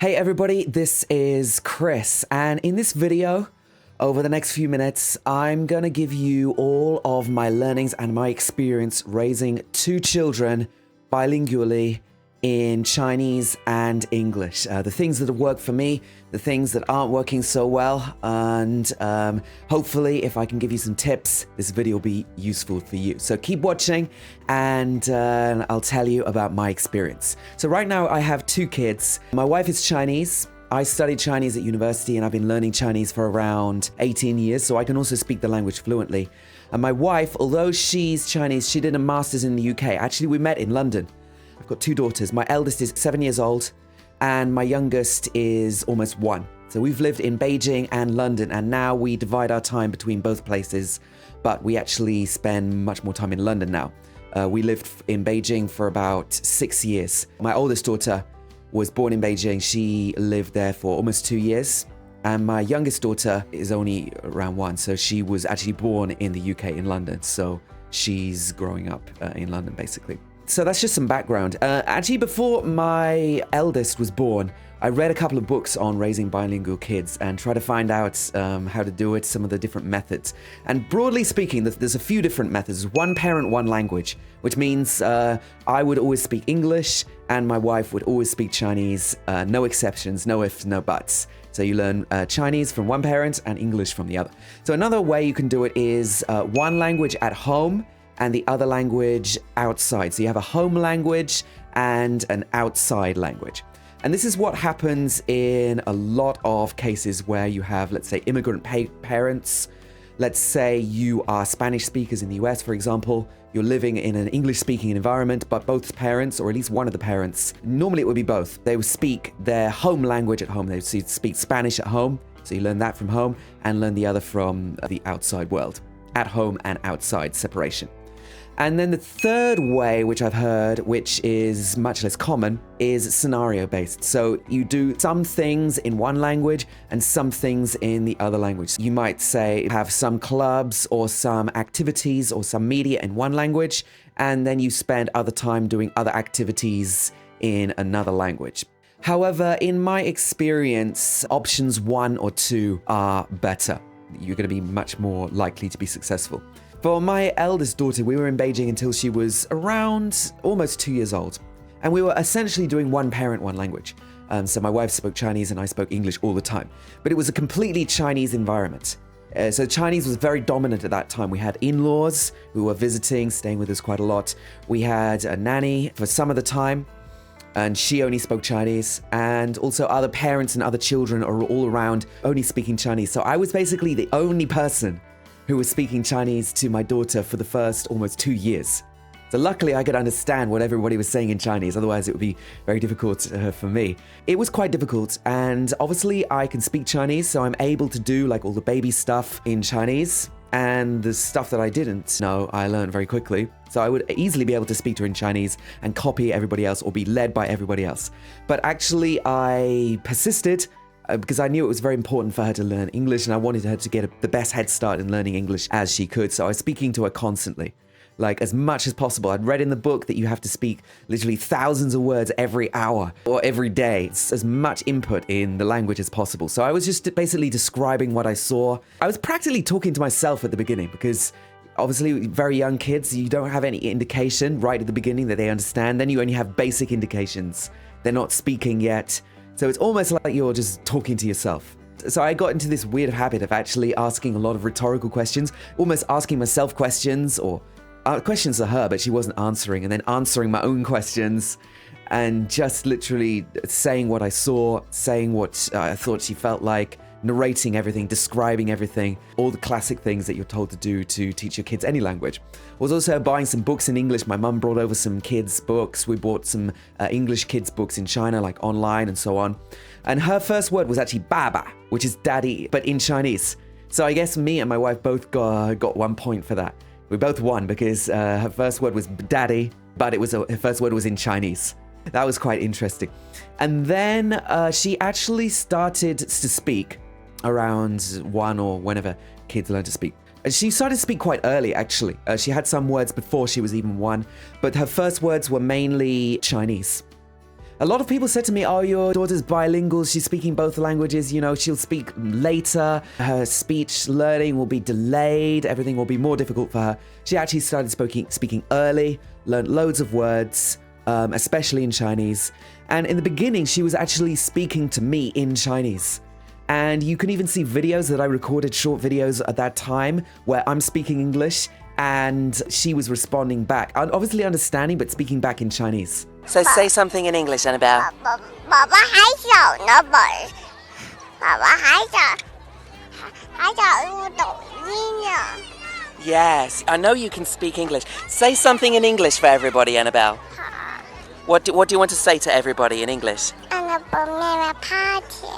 Hey everybody, this is Chris, and in this video, over the next few minutes, I'm gonna give you all of my learnings and my experience raising two children bilingually in Chinese and English. The things that have worked for me, the things that aren't working so well, and hopefully if I can give you some tips, this video will be useful for you. So keep watching and I'll tell you about my experience. So right now I have two kids. My wife is Chinese. I studied Chinese at university and I've been learning Chinese for around 18 years, so I can also speak the language fluently. And my wife, although she's Chinese, she did a master's in the UK. Actually, we met in London. I've got two daughters. My eldest is 7 years old and my youngest is almost 1. So we've lived in Beijing and London, and now we divide our time between both places, but we actually spend much more time in London now. We lived in Beijing for about 6 years. My oldest daughter was born in Beijing. She lived there for almost 2 years. And my youngest daughter is only around 1. So she was actually born in the UK in London. So she's growing up in London, basically. So that's just some background. Actually, before my eldest was born, I read a couple of books on raising bilingual kids and try to find out how to do it, some of the different methods. And broadly speaking, there's a few different methods. One parent, one language, which means I would always speak English and my wife would always speak Chinese. No exceptions, no ifs, no buts. So you learn Chinese from one parent and English from the other. So another way you can do it is one language at home and the other language outside. So you have a home language and an outside language. And this is what happens in a lot of cases where you have, let's say, immigrant parents. Let's say you are Spanish speakers in the US, for example. You're living in an English-speaking environment, but both parents, or at least one of the parents, normally it would be both. They would speak their home language at home. They would speak Spanish at home, so you learn that from home, and learn the other from the outside world. At home and outside separation. And then the third way, which I've heard, which is much less common, is scenario-based. So you do some things in one language and some things in the other language. You might say have some clubs or some activities or some media in one language, and then you spend other time doing other activities in another language. However, in my experience, options 1 or 2 are better. You're going to be much more likely to be successful. For my eldest daughter, we were in Beijing until she was around almost 2 years old. And we were essentially doing one parent, one language. So my wife spoke Chinese and I spoke English all the time. But it was a completely Chinese environment. So Chinese was very dominant at that time. We had in-laws who were visiting, staying with us quite a lot. We had a nanny for some of the time, and she only spoke Chinese. And also other parents and other children are all around only speaking Chinese. So I was basically the only person who was speaking Chinese to my daughter for the first almost 2 years. So luckily I could understand what everybody was saying in Chinese, otherwise it would be very difficult for me. It was quite difficult, and obviously I can speak Chinese, so I'm able to do like all the baby stuff in Chinese, and the stuff that I didn't know, I learned very quickly. So I would easily be able to speak to her in Chinese and copy everybody else or be led by everybody else. But actually I persisted, because I knew it was very important for her to learn English and I wanted her to get the best head start in learning English as she could. So I was speaking to her constantly, like as much as possible. I'd read in the book that you have to speak literally thousands of words every hour or every day. It's as much input in the language as possible. So I was just basically describing what I saw. I was practically talking to myself at the beginning because obviously very young kids, you don't have any indication right at the beginning that they understand. Then you only have basic indications. They're not speaking yet. So it's almost like you're just talking to yourself. So I got into this weird habit of actually asking a lot of rhetorical questions, almost asking myself questions or questions to her, but she wasn't answering, and then answering my own questions and just literally saying what I saw, saying what I thought she felt like, narrating everything, describing everything, all the classic things that you're told to do to teach your kids any language. I was also buying some books in English. My mum brought over some kids' books. We bought some English kids' books in China, like online and so on. And her first word was actually baba, which is daddy, but in Chinese. So I guess me and my wife both got 1 point for that. We both won because her first word was daddy, but her first word was in Chinese. That was quite interesting. And then she actually started to speak around 1 or whenever kids learn to speak. She started to speak quite early, actually. She had some words before she was even 1, but her first words were mainly Chinese. A lot of people said to me, oh, your daughter's bilingual, she's speaking both languages, she'll speak later, her speech learning will be delayed, everything will be more difficult for her. She actually started speaking early, learned loads of words, especially in Chinese. And in the beginning, she was actually speaking to me in Chinese. And you can even see videos that I recorded, short videos at that time, where I'm speaking English and she was responding back. Obviously understanding, but speaking back in Chinese. So say something in English, Annabelle. 宝宝还小呢，宝宝还想录抖音呢。 Yes, I know you can speak English. Say something in English for everybody, Annabelle. What do you want to say to everybody in English? Annabelle made a party.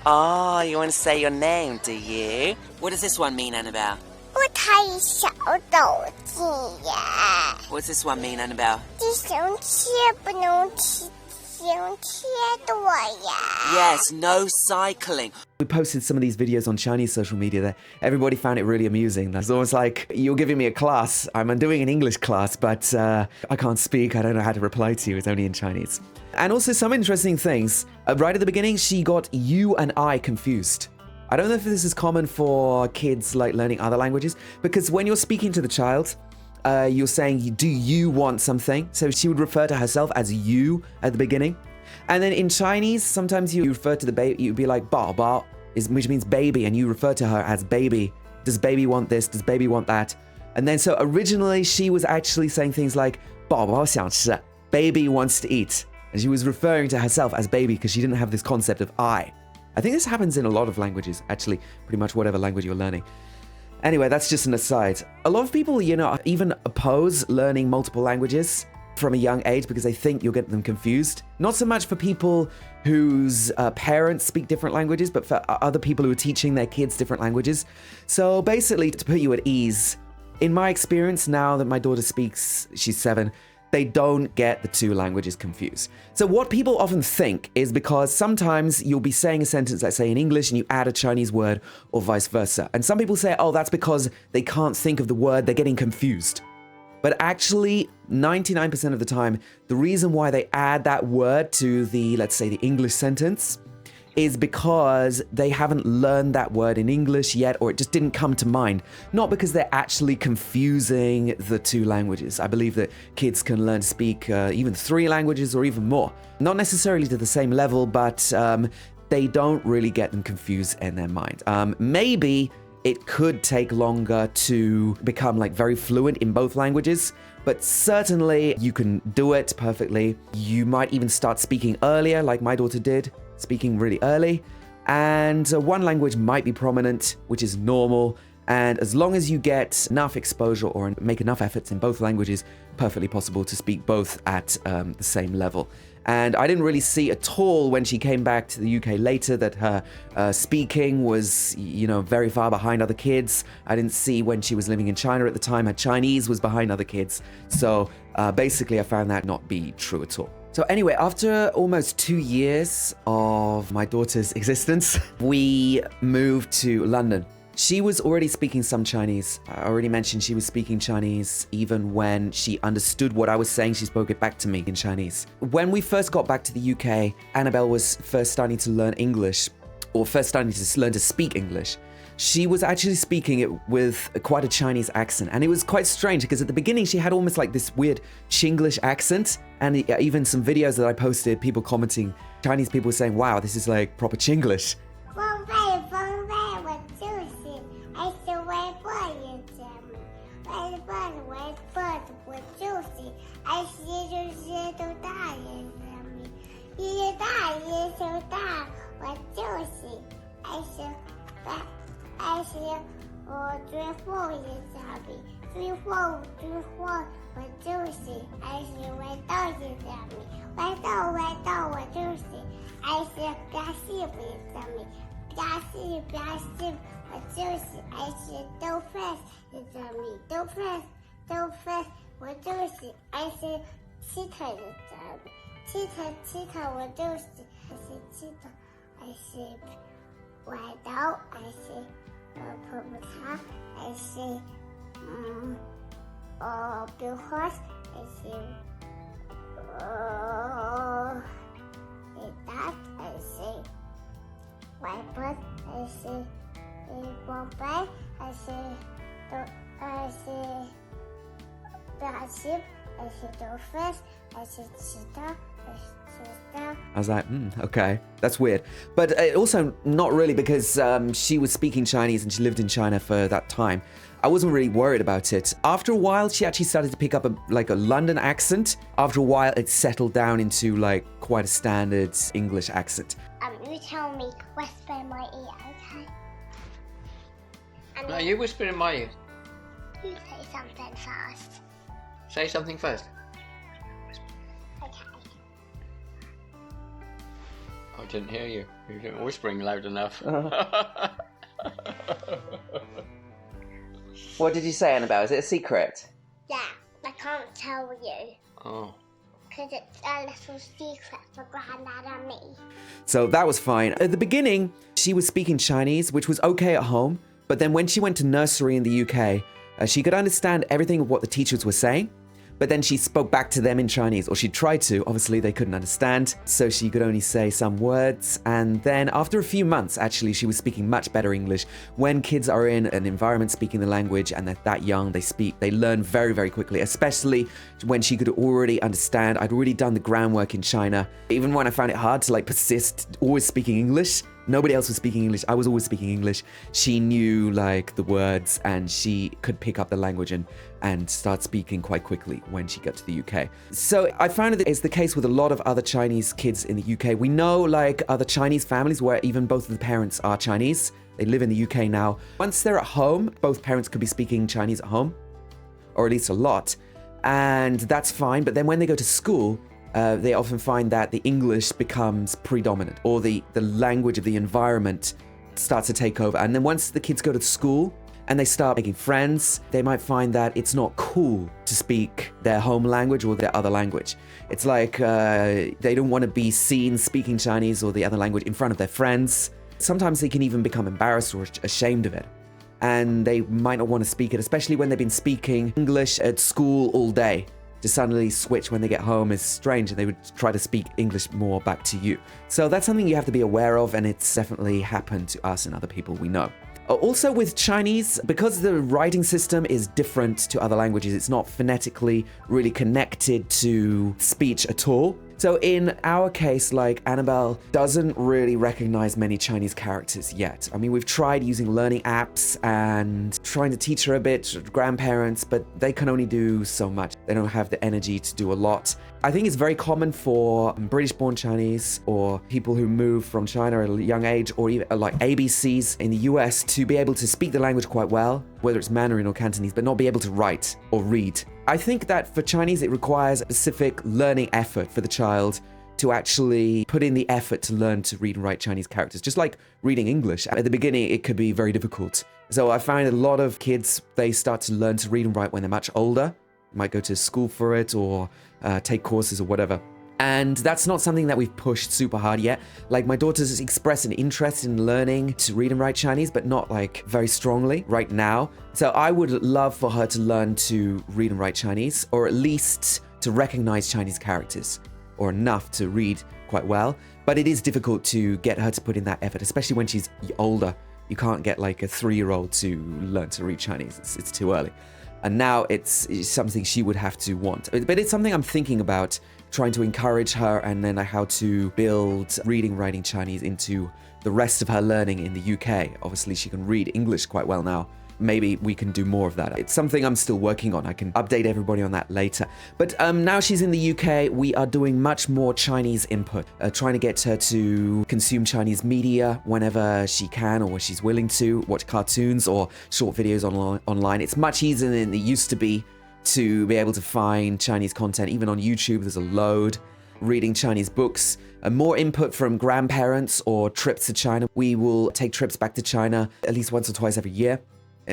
Oh, you want to say your name, do you? What does this one mean, Annabelle? 我太小抖音呀！ What's this one mean, Annabelle? 自行车不能骑自行车多呀。 Yes, no cycling. We posted some of these videos on Chinese social media that everybody found it really amusing. It's almost like you're giving me a class. I'm doing an English class, but I can't speak. I don't know how to reply to you. It's only in Chinese. And also some interesting things. Right at the beginning, she got you and I confused. I don't know if this is common for kids like learning other languages, because when you're speaking to the child, you're saying, do you want something? So she would refer to herself as you at the beginning. And then in Chinese, sometimes you refer to the baby, you'd be like, bao bao, which means baby, and you refer to her as baby. Does baby want this? Does baby want that? And then so originally she was actually saying things like, bao bao xiang shi, baby wants to eat. And she was referring to herself as baby because she didn't have this concept of I. I think this happens in a lot of languages, actually, pretty much whatever language you're learning. Anyway, that's just an aside. A lot of people, even oppose learning multiple languages from a young age because they think you'll get them confused. Not so much for people whose parents speak different languages, but for other people who are teaching their kids different languages. So basically, to put you at ease, in my experience, now that my daughter speaks, she's 7, they don't get the two languages confused. So what people often think is because sometimes you'll be saying a sentence, let's say in English, and you add a Chinese word or vice versa. And some people say, oh, that's because they can't think of the word, they're getting confused. But actually, 99% of the time, the reason why they add that word to the, let's say, the English sentence is because they haven't learned that word in English yet, or it just didn't come to mind. Not because they're actually confusing the two languages. I believe that kids can learn to speak even 3 languages or even more. Not necessarily to the same level, but they don't really get them confused in their mind. Maybe it could take longer to become like very fluent in both languages, but certainly you can do it perfectly. You might even start speaking earlier, like my daughter did, speaking really early. And one language might be prominent, which is normal. And as long as you get enough exposure or make enough efforts in both languages, perfectly possible to speak both at the same level. And I didn't really see at all when she came back to the UK later that her speaking was, very far behind other kids. I didn't see when she was living in China at the time, her Chinese was behind other kids. So basically, I found that not be true at all. So anyway, after almost 2 years of my daughter's existence, we moved to London. She was already speaking some Chinese. I already mentioned she was speaking Chinese even when she understood what I was saying. She spoke it back to me in Chinese. When we first got back to the UK, Annabelle was first starting to learn English, or first starting to learn to speak English. She was actually speaking it with quite a Chinese accent. And it was quite strange because at the beginning she had almost like this weird Chinglish accent. And even some videos that I posted, people commenting, Chinese people saying, wow, this is like proper Chinglish. 风贝，我就是爱吃微波的节目，微波我就是爱吃就是都大人节目，一些大人都大，我就是爱吃我最后的节目，最后我就是爱吃味道的节目，味道我就是爱吃加西的节目。加西，我就是爱吃豆腐的节目，豆腐，我就是爱吃鸡腿的节目，鸡腿，我就是爱吃鸡腿，爱吃味道，爱吃泡泡茶，爱吃冰花，爱吃 see that, I see whiteboard, I see Bombay, I see the sheep, I see dolphins, I see cheetah, I see cheetah. I was like, okay, that's weird. But also not really, because she was speaking Chinese and she lived in China for that time. I wasn't really worried about it. After a while, she actually started to pick up a London accent. After a while, it settled down into like quite a standard English accent. You tell me, whisper in my ear, okay? And No, then you whisper in my ear. you say something first. Say something first. Okay. I didn't hear you. You weren't whispering loud enough. What did you say, Annabelle? Is it a secret? Yeah, I can't tell you. Oh. Because it's a little secret for Grandad and me. So that was fine. At the beginning, she was speaking Chinese, which was okay at home. But then when she went to nursery in the UK, she could understand everything of what the teachers were saying. But then she spoke back to them in Chinese, or she tried to. Obviously, they couldn't understand, so she could only say some words. And then after a few months, actually, she was speaking much better English. When kids are in an environment speaking the language and they're that young, they learn very, very quickly, especially when she could already understand. I'd already done the groundwork in China. Even when I found it hard to persist always speaking English, nobody else was speaking English. I was always speaking English. She knew the words, and she could pick up the language and start speaking quite quickly when she got to the UK. So I found that it's the case with a lot of other Chinese kids in the UK. We know other Chinese families where even both of the parents are Chinese. They live in the UK now. Once they're at home, both parents could be speaking Chinese at home, or at least a lot. And that's fine. But then when they go to school, they often find that the English becomes predominant, or the language of the environment starts to take over. And then once the kids go to school and they start making friends, they might find that it's not cool to speak their home language or their other language. It's like they don't want to be seen speaking Chinese or the other language in front of their friends. Sometimes they can even become embarrassed or ashamed of it. And they might not want to speak it, especially when they've been speaking English at school all day. To suddenly switch when they get home is strange, and they would try to speak English more back to you. So that's something you have to be aware of, and it's definitely happened to us and other people we know. Also with Chinese, because the writing system is different to other languages, it's not phonetically really connected to speech at all. So in our case, Annabelle doesn't really recognize many Chinese characters yet. I mean, we've tried using learning apps and trying to teach her a bit, grandparents, but they can only do so much. They don't have the energy to do a lot. I think it's very common for British-born Chinese or people who move from China at a young age, or even ABCs in the US, to be able to speak the language quite well, whether it's Mandarin or Cantonese, but not be able to write or read. I think that for Chinese, it requires a specific learning effort for the child to actually put in the effort to learn to read and write Chinese characters. Just like reading English. At the beginning, it could be very difficult. So I find a lot of kids, they start to learn to read and write when they're much older. Might go to school for it or take courses or whatever. And that's not something that we've pushed super hard yet. My daughter's expressed an interest in learning to read and write Chinese, but not very strongly right now. So I would love for her to learn to read and write Chinese, or at least to recognize Chinese characters, or enough to read quite well. But it is difficult to get her to put in that effort, especially when she's older. You can't get a 3-year-old to learn to read Chinese. It's too early. And now it's something she would have to want. But it's something I'm thinking about, trying to encourage her, and then how to build reading, writing Chinese into the rest of her learning in the UK. Obviously, she can read English quite well now. Maybe we can do more of that. It's something I'm still working on. I can update everybody on that later. But now she's in the UK, we are doing much more Chinese input, trying to get her to consume Chinese media whenever she can or when she's willing to, watch cartoons or short videos online. It's much easier than it used to be able to find Chinese content. Even on YouTube, there's a load. Reading Chinese books, more input from grandparents or trips to China. We will take trips back to China at least once or twice every year.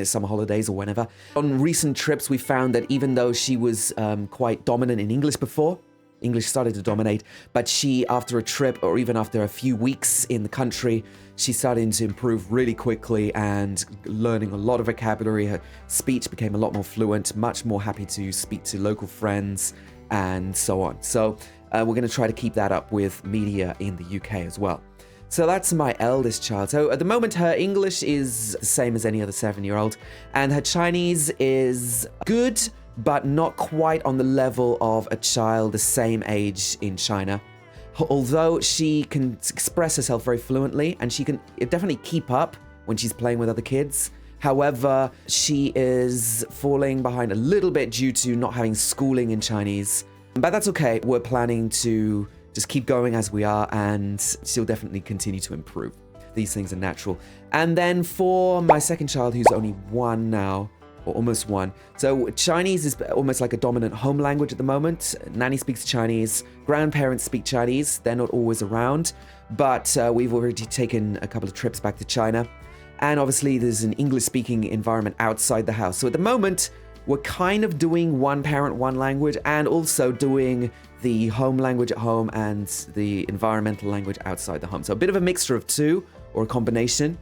Summer holidays or whenever. On recent trips, we found that even though she was quite dominant in English before, English started to dominate, but she, after a trip or even after a few weeks in the country, she started to improve really quickly and learning a lot of vocabulary. Her speech became a lot more fluent, much more happy to speak to local friends and so on. So we're going to try to keep that up with media in the UK as well. So that's my eldest child. So at the moment, her English is the same as any other 7-year-old, and her Chinese is good, but not quite on the level of a child the same age in China. Although she can express herself very fluently, and she can definitely keep up when she's playing with other kids. However, she is falling behind a little bit due to not having schooling in Chinese. But that's okay. We're planning to just keep going as we are, and she'll definitely continue to improve. These things are natural. And then for my second child, who's only 1 now, or almost 1. So Chinese is almost like a dominant home language at the moment. Nanny speaks Chinese, grandparents speak Chinese. They're not always around, but we've already taken a couple of trips back to China. And obviously there's an English-speaking environment outside the house. So at the moment, we're kind of doing one parent, one language, and also doing the home language at home and the environmental language outside the home. So a bit of a mixture of two, or a combination.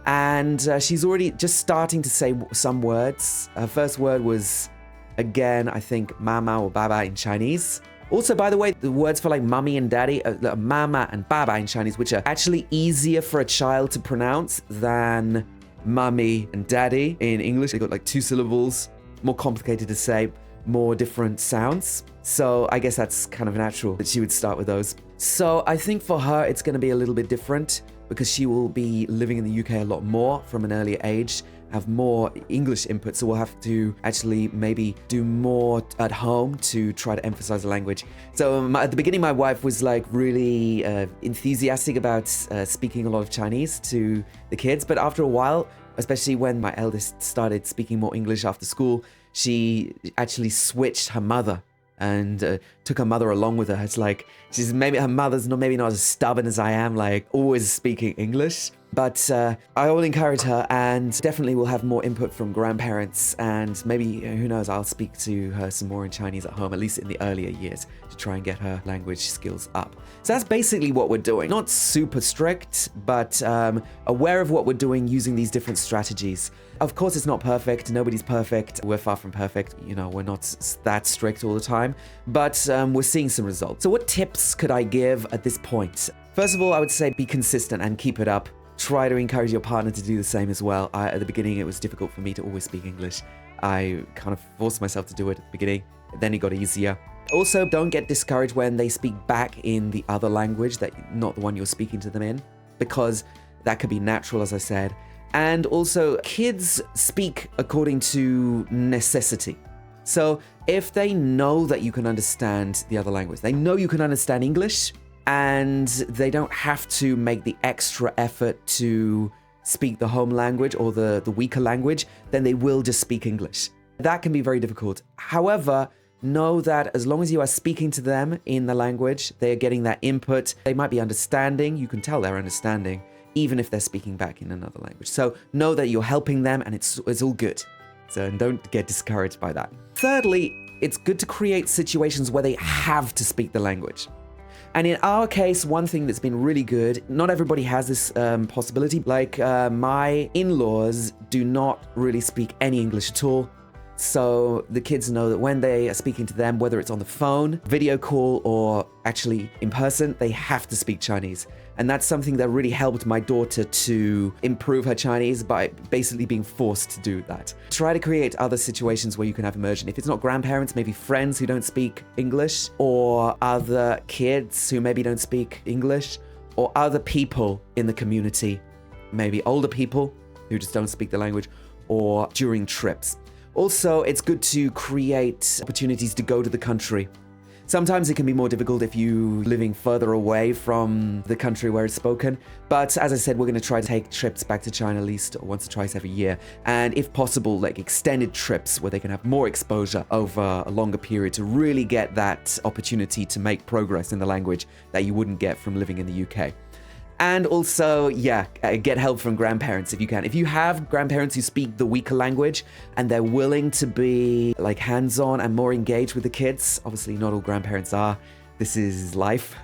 And she's already just starting to say some words. Her first word was, again, I think mama or baba in Chinese. Also, by the way, the words for like mummy and daddy, mama and baba in Chinese, which are actually easier for a child to pronounce than mummy and daddy in English. They got like 2 syllables, more complicated to say, more different sounds. So I guess that's kind of natural that she would start with those. So I think for her, it's going to be a little bit different because she will be living in the UK a lot more from an earlier age, have more English input, so we'll have to actually maybe do more at home to try to emphasize the language. So at the beginning, my wife was like really enthusiastic about speaking a lot of Chinese to the kids, but after a while, especially when my eldest started speaking more English after school, she actually switched her mother and took her mother along with her. It's like her mother's maybe not as stubborn as I am, like always speaking English. But I will encourage her, and definitely will have more input from grandparents, and maybe, who knows, I'll speak to her some more in Chinese at home, at least in the earlier years, to try and get her language skills up. So that's basically what we're doing. Not super strict, but aware of what we're doing using these different strategies. Of course, it's not perfect. Nobody's perfect. We're far from perfect. You know, we're not that strict all the time, but we're seeing some results. So what tips could I give at this point? First of all, I would say be consistent and keep it up. Try to encourage your partner to do the same as well. At the beginning, it was difficult for me to always speak English. I kind of forced myself to do it at the beginning. Then it got easier. Also, don't get discouraged when they speak back in the other language, not the one you're speaking to them in, because that could be natural, as I said. And also, kids speak according to necessity. So if they know that you can understand the other language, they know you can understand English, and they don't have to make the extra effort to speak the home language or the weaker language, then they will just speak English. That can be very difficult. However, know that as long as you are speaking to them in the language, they are getting that input. They might be understanding. You can tell they're understanding, even if they're speaking back in another language. So know that you're helping them, and it's all good. So don't get discouraged by that. Thirdly, it's good to create situations where they have to speak the language. And in our case, one thing that's been really good, not everybody has this possibility. Like my in-laws do not really speak any English at all. So the kids know that when they are speaking to them, whether it's on the phone, video call, or actually in person, they have to speak Chinese. And that's something that really helped my daughter to improve her Chinese by basically being forced to do that. Try to create other situations where you can have immersion. If it's not grandparents, maybe friends who don't speak English, or other kids who maybe don't speak English, or other people in the community, maybe older people who just don't speak the language, or during trips. Also, it's good to create opportunities to go to the country. Sometimes it can be more difficult if you're living further away from the country where it's spoken. But as I said, we're going to try to take trips back to China at least once or twice every year. And if possible, like extended trips where they can have more exposure over a longer period to really get that opportunity to make progress in the language that you wouldn't get from living in the UK. And also, get help from grandparents if you can. If you have grandparents who speak the weaker language and they're willing to be like hands-on and more engaged with the kids, obviously not all grandparents are, this is life,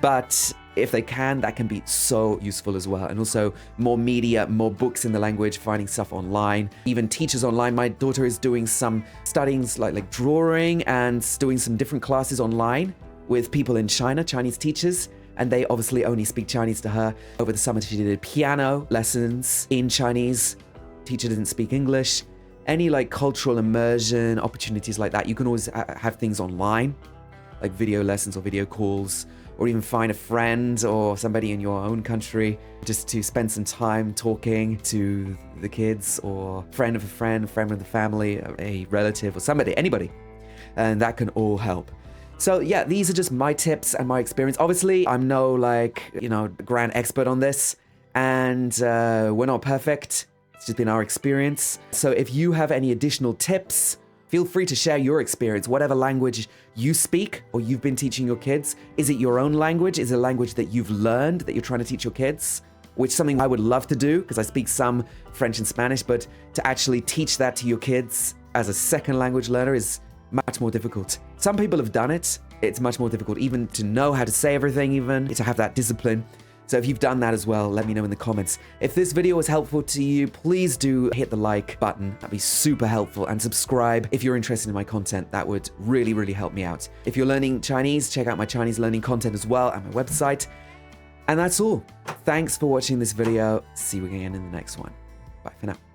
but if they can, that can be so useful as well. And also more media, more books in the language, finding stuff online, even teachers online. My daughter is doing some studying like drawing and doing some different classes online with people in China, Chinese teachers, and they obviously only speak Chinese to her. Over the summer, she did piano lessons in Chinese. Teacher didn't speak English. Any like cultural immersion opportunities like that, you can always have things online, like video lessons or video calls, or even find a friend or somebody in your own country just to spend some time talking to the kids, or friend of a friend, friend of the family, a relative or somebody, anybody. And that can all help. So yeah, these are just my tips and my experience. Obviously, I'm no like, grand expert on this, and we're not perfect. It's just been our experience. So if you have any additional tips, feel free to share your experience, whatever language you speak or you've been teaching your kids. Is it your own language? Is it a language that you've learned that you're trying to teach your kids? Which is something I would love to do, because I speak some French and Spanish, but to actually teach that to your kids as a second language learner is much more difficult. Some people have done it. It's much more difficult even to know how to say everything, even to have that discipline. So if you've done that as well, let me know in the comments. If this video was helpful to you, please do hit the like button. That'd be super helpful. And subscribe if you're interested in my content. That would really, really help me out. If you're learning Chinese, check out my Chinese learning content as well at my website. And that's all. Thanks for watching this video. See you again in the next one. Bye for now.